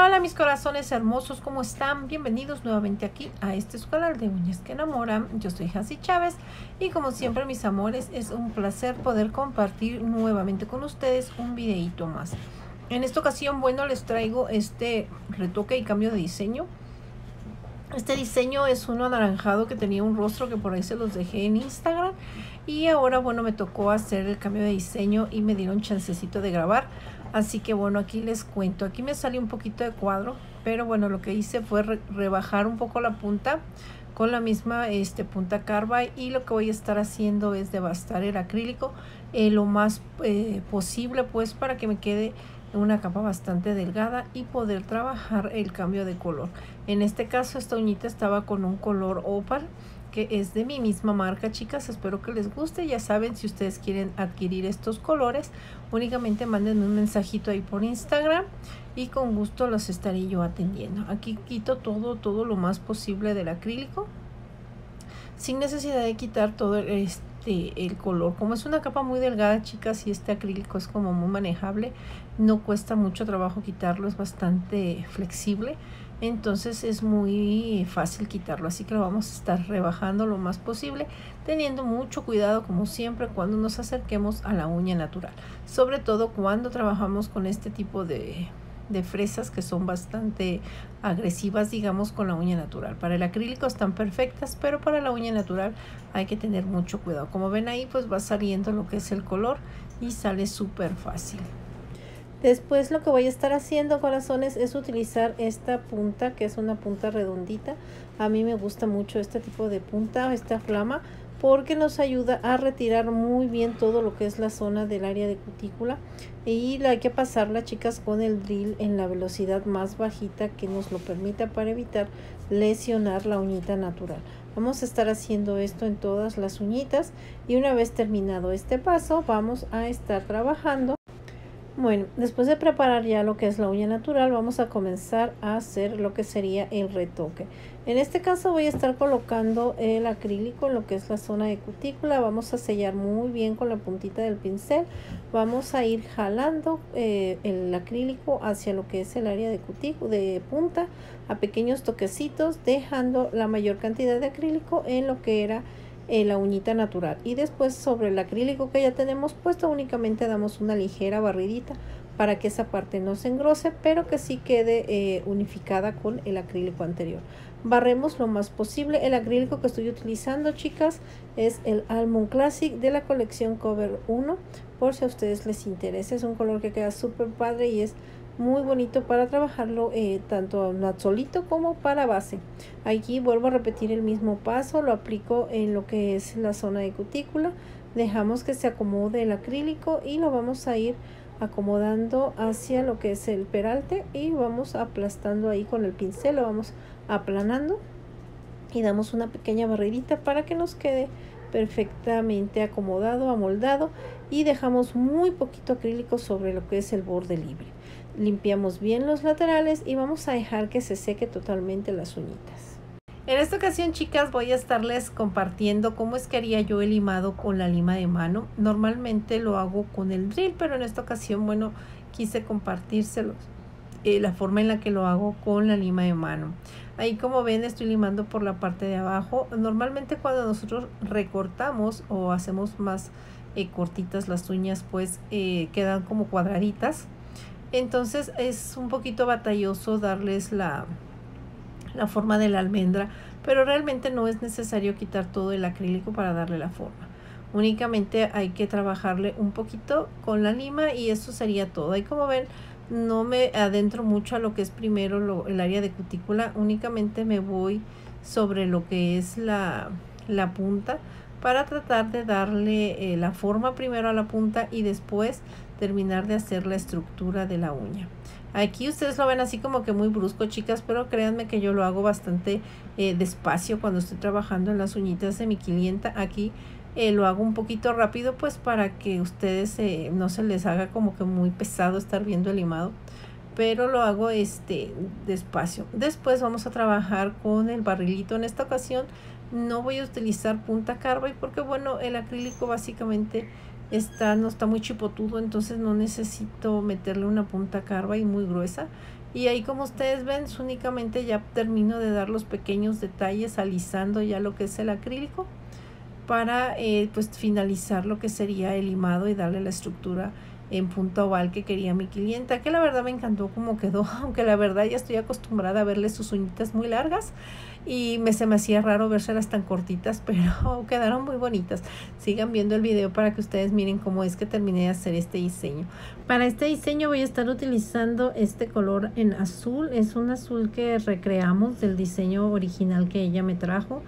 Hola, hola mis corazones hermosos, ¿cómo están? Bienvenidos nuevamente aquí a este su canal de uñas que enamoran. Yo soy Hansi Chávez y como siempre mis amores, es un placer poder compartir nuevamente con ustedes un videito más. En esta ocasión, bueno, les traigo este retoque y cambio de diseño. Este diseño es uno anaranjado que tenía un rostro que por ahí se los dejé en Instagram. Y ahora, bueno, me tocó hacer el cambio de diseño y me dieron chancecito de grabar. Así que bueno, aquí les cuento. Aquí me salió un poquito de cuadro, pero bueno, lo que hice fue rebajar un poco la punta con la misma punta Carbide. Y lo que voy a estar haciendo es devastar el acrílico lo más posible, pues para que me quede una capa bastante delgada y poder trabajar el cambio de color. En este caso esta uñita estaba con un color opal que es de mi misma marca, chicas. Espero que les guste. Ya saben, si ustedes quieren adquirir estos colores, únicamente mándenme un mensajito ahí por Instagram y con gusto los estaré yo atendiendo. Aquí quito todo lo más posible del acrílico sin necesidad de quitar todo el color. Como es una capa muy delgada, chicas, y este acrílico es como muy manejable, no cuesta mucho trabajo quitarlo, es bastante flexible, entonces es muy fácil quitarlo. Así que lo vamos a estar rebajando lo más posible, teniendo mucho cuidado como siempre cuando nos acerquemos a la uña natural, sobre todo cuando trabajamos con este tipo de fresas que son bastante agresivas, digamos, con la uña natural. Para el acrílico están perfectas, pero para la uña natural hay que tener mucho cuidado. Como ven ahí, pues va saliendo lo que es el color y sale súper fácil. Después lo que voy a estar haciendo, corazones, es utilizar esta punta, que es una punta redondita. A mí me gusta mucho este tipo de punta, esta flama, porque nos ayuda a retirar muy bien todo lo que es la zona del área de cutícula. Y hay que pasarla, chicas, con el drill en la velocidad más bajita que nos lo permita para evitar lesionar la uñita natural. Vamos a estar haciendo esto en todas las uñitas y una vez terminado este paso vamos a estar trabajando. Bueno, después de preparar ya lo que es la uña natural, vamos a comenzar a hacer lo que sería el retoque. En este caso voy a estar colocando el acrílico en lo que es la zona de cutícula. Vamos a sellar muy bien con la puntita del pincel. Vamos a ir jalando el acrílico hacia lo que es el área de cutícula, de punta, a pequeños toquecitos, dejando la mayor cantidad de acrílico en lo que era la uñita natural. Y después sobre el acrílico que ya tenemos puesto, únicamente damos una ligera barridita para que esa parte no se engrose, pero que sí quede unificada con el acrílico anterior. Barremos lo más posible. El acrílico que estoy utilizando, chicas, es el Almond Classic de la colección Cover 1, por si a ustedes les interesa. Es un color que queda súper padre y es muy bonito para trabajarlo tanto solito como para base. Aquí vuelvo a repetir el mismo paso, lo aplico en lo que es la zona de cutícula, dejamos que se acomode el acrílico y lo vamos a ir acomodando hacia lo que es el peralte y vamos aplastando ahí con el pincel, lo vamos aplanando y damos una pequeña barridita para que nos quede perfectamente acomodado, amoldado, y dejamos muy poquito acrílico sobre lo que es el borde libre. Limpiamos bien los laterales y vamos a dejar que se seque totalmente las uñitas. En esta ocasión, chicas, voy a estarles compartiendo cómo es que haría yo el limado con la lima de mano. Normalmente lo hago con el drill, pero en esta ocasión, bueno, quise compartírselos la forma en la que lo hago con la lima de mano. Ahí, como ven, estoy limando por la parte de abajo. Normalmente cuando nosotros recortamos o hacemos más cortitas las uñas, pues quedan como cuadraditas. Entonces es un poquito batalloso darles la forma de la almendra, pero realmente no es necesario quitar todo el acrílico para darle la forma. Únicamente hay que trabajarle un poquito con la lima y eso sería todo. Ahí, como ven, no me adentro mucho a lo que es primero el área de cutícula, únicamente me voy sobre lo que es la punta para tratar de darle la forma primero a la punta y después terminar de hacer la estructura de la uña. Aquí ustedes lo ven así como que muy brusco, chicas, pero créanme que yo lo hago bastante despacio cuando estoy trabajando en las uñitas de mi clienta. Aquí lo hago un poquito rápido, pues para que ustedes no se les haga como que muy pesado estar viendo el limado, pero lo hago despacio. Después vamos a trabajar con el barrilito. En esta ocasión no voy a utilizar punta Carbide porque, bueno, el acrílico básicamente no está muy chipotudo, entonces no necesito meterle una punta carva y muy gruesa. Y ahí, como ustedes ven, únicamente ya termino de dar los pequeños detalles, alisando ya lo que es el acrílico para pues finalizar lo que sería el limado y darle la estructura en punta oval que quería mi clienta, que la verdad me encantó cómo quedó, aunque la verdad ya estoy acostumbrada a verle sus uñitas muy largas y se me hacía raro vérselas tan cortitas, pero quedaron muy bonitas. Sigan viendo el video para que ustedes miren cómo es que terminé de hacer este diseño. Para este diseño voy a estar utilizando este color en azul, es un azul que recreamos del diseño original que ella me trajo.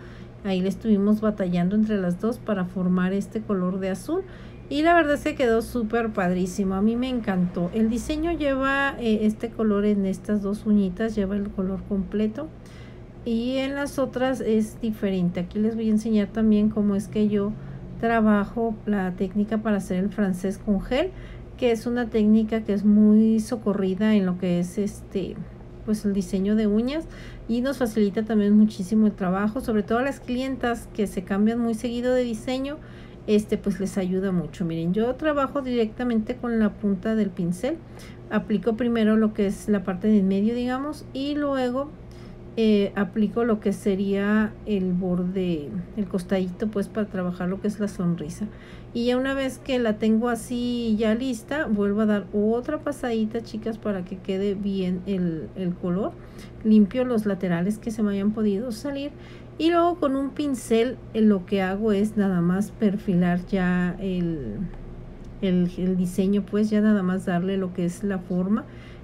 Ahí le estuvimos batallando entre las dos para formar este color de azul. Y la verdad se quedó súper padrísimo. A mí me encantó. El diseño lleva este color en estas dos uñitas. Lleva el color completo. Y en las otras es diferente. Aquí les voy a enseñar también cómo es que yo trabajo la técnica para hacer el francés con gel. Que es una técnica que es muy socorrida en lo que es pues el diseño de uñas, y nos facilita también muchísimo el trabajo, sobre todo a las clientas que se cambian muy seguido de diseño. Pues les ayuda mucho. Miren, yo trabajo directamente con la punta del pincel, aplico primero lo que es la parte de en medio, digamos, y luego aplico lo que sería el borde, el costadito, pues para trabajar lo que es la sonrisa. Y ya una vez que la tengo así ya lista, vuelvo a dar otra pasadita, chicas, para que quede bien el color. Limpio los laterales que se me hayan podido salir, y luego con un pincel lo que hago es nada más perfilar ya el diseño, pues ya nada más darle lo que es la forma.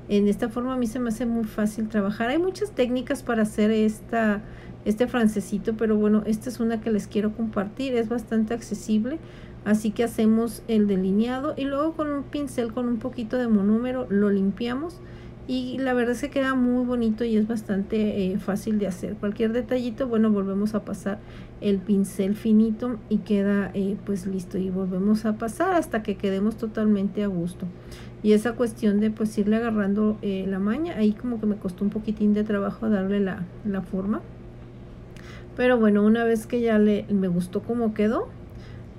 En esta forma a mí se me hace muy fácil trabajar. Hay muchas técnicas para hacer este francesito, pero bueno, esta es una que les quiero compartir. Es bastante accesible. Así que hacemos el delineado y luego con un pincel con un poquito de monómero lo limpiamos, y la verdad se queda muy bonito y es bastante fácil de hacer. Cualquier detallito, bueno, volvemos a pasar el pincel finito y queda pues listo, y volvemos a pasar hasta que quedemos totalmente a gusto. Y esa cuestión de pues irle agarrando la maña, ahí como que me costó un poquitín de trabajo darle la forma, pero bueno, una vez que ya me gustó cómo quedó,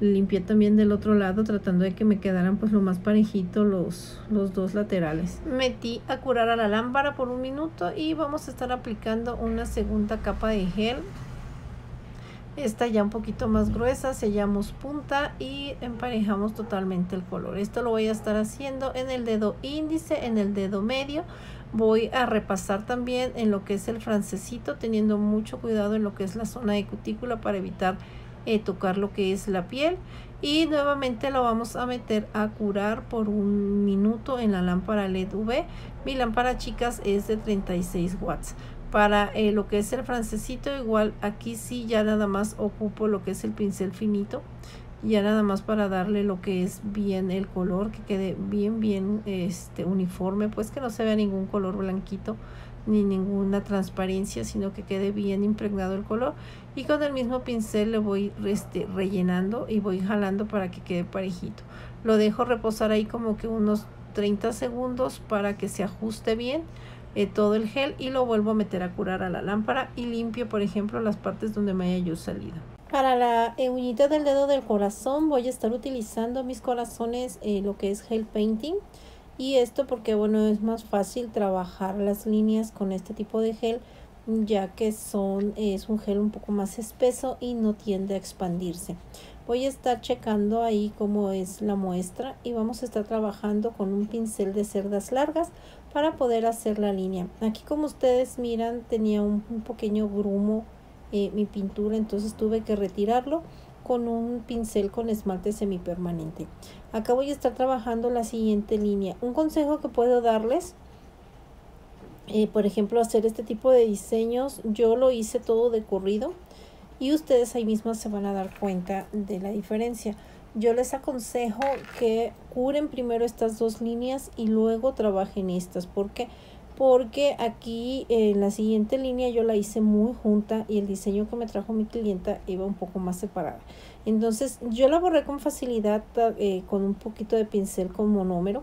limpié también del otro lado tratando de que me quedaran pues lo más parejito los dos laterales. Metí a curar a la lámpara por un minuto y vamos a estar aplicando una segunda capa de gel. Esta ya un poquito más gruesa, sellamos punta y emparejamos totalmente el color. Esto lo voy a estar haciendo en el dedo índice, en el dedo medio. Voy a repasar también en lo que es el francesito, teniendo mucho cuidado en lo que es la zona de cutícula para evitar tocar lo que es la piel. Y nuevamente lo vamos a meter a curar por un minuto en la lámpara LED UV. Mi lámpara, chicas, es de 36 watts. Para lo que es el francesito, igual aquí sí ya nada más ocupo lo que es el pincel finito, ya nada más para darle lo que es bien el color, que quede bien uniforme, pues que no se vea ningún color blanquito ni ninguna transparencia, sino que quede bien impregnado el color. Y con el mismo pincel le voy rellenando y voy jalando para que quede parejito. Lo dejo reposar ahí como que unos 30 segundos para que se ajuste bien todo el gel, y lo vuelvo a meter a curar a la lámpara y limpio, por ejemplo, las partes donde me haya yo salido. Para la uñita del dedo del corazón voy a estar utilizando mis corazones, lo que es gel painting. Y esto porque bueno, es más fácil trabajar las líneas con este tipo de gel, ya que es un gel un poco más espeso y no tiende a expandirse. Voy a estar checando ahí cómo es la muestra y vamos a estar trabajando con un pincel de cerdas largas para poder hacer la línea. Aquí, como ustedes miran, tenía un pequeño grumo mi pintura, entonces tuve que retirarlo con un pincel con esmalte semipermanente. Acá voy a estar trabajando la siguiente línea. Un consejo que puedo darles, por ejemplo, hacer este tipo de diseños, yo lo hice todo de corrido y ustedes ahí mismos se van a dar cuenta de la diferencia. Yo les aconsejo que curen primero estas dos líneas y luego trabajen estas. ¿Por qué? Porque aquí en la siguiente línea yo la hice muy junta y el diseño que me trajo mi clienta iba un poco más separada. Entonces yo la borré con facilidad con un poquito de pincel con monómero.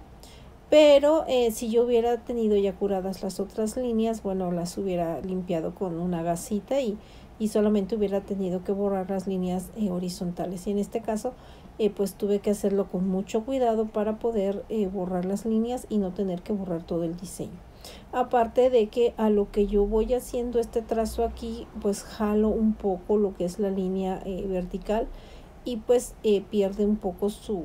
Pero si yo hubiera tenido ya curadas las otras líneas, bueno, las hubiera limpiado con una gasita y solamente hubiera tenido que borrar las líneas horizontales. Y en este caso pues tuve que hacerlo con mucho cuidado para poder borrar las líneas y no tener que borrar todo el diseño. Aparte de que a lo que yo voy haciendo este trazo aquí, pues jalo un poco lo que es la línea vertical y pues pierde un poco su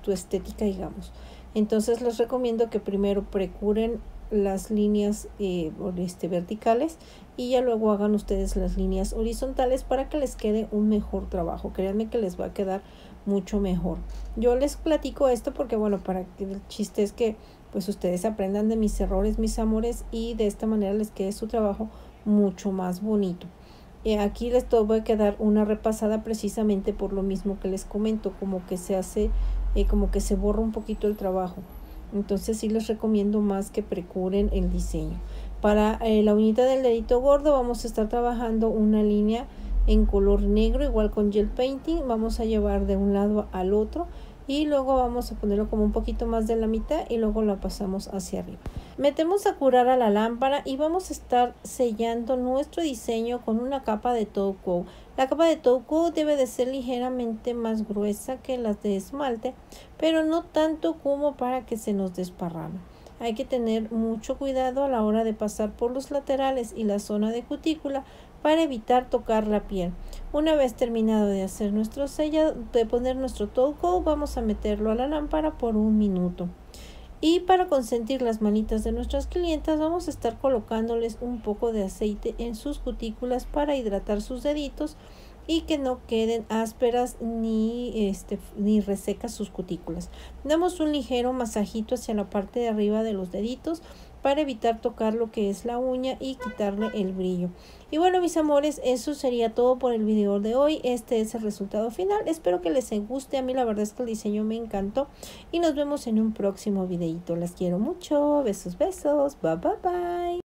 estética, digamos. Entonces les recomiendo que primero procuren las líneas verticales y ya luego hagan ustedes las líneas horizontales para que les quede un mejor trabajo. Créanme que les va a quedar mucho mejor. Yo les platico esto porque bueno, para que el chiste es que pues ustedes aprendan de mis errores, mis amores, y de esta manera les quede su trabajo mucho más bonito. Aquí les voy a dar una repasada precisamente por lo mismo que les comento, como que se hace, como que se borra un poquito el trabajo. Entonces sí les recomiendo más que procuren el diseño. Para la uñita del dedito gordo vamos a estar trabajando una línea en color negro, igual con gel painting. Vamos a llevar de un lado al otro y luego vamos a ponerlo como un poquito más de la mitad y luego la pasamos hacia arriba. Metemos a curar a la lámpara y vamos a estar sellando nuestro diseño con una capa de top coat. La capa de top coat debe de ser ligeramente más gruesa que las de esmalte, pero no tanto como para que se nos desparrame. Hay que tener mucho cuidado a la hora de pasar por los laterales y la zona de cutícula para evitar tocar la piel. Una vez terminado de hacer nuestro sellado, de poner nuestro top coat, vamos a meterlo a la lámpara por 1 minuto. Y para consentir las manitas de nuestras clientas, vamos a estar colocándoles un poco de aceite en sus cutículas para hidratar sus deditos y que no queden ásperas ni resecas sus cutículas. Damos un ligero masajito hacia la parte de arriba de los deditos para evitar tocar lo que es la uña y quitarle el brillo. Y bueno, mis amores, eso sería todo por el video de hoy. Este es el resultado final. Espero que les guste. A mí la verdad es que el diseño me encantó y nos vemos en un próximo videito. Las quiero mucho. Besos, besos. Bye, bye, bye.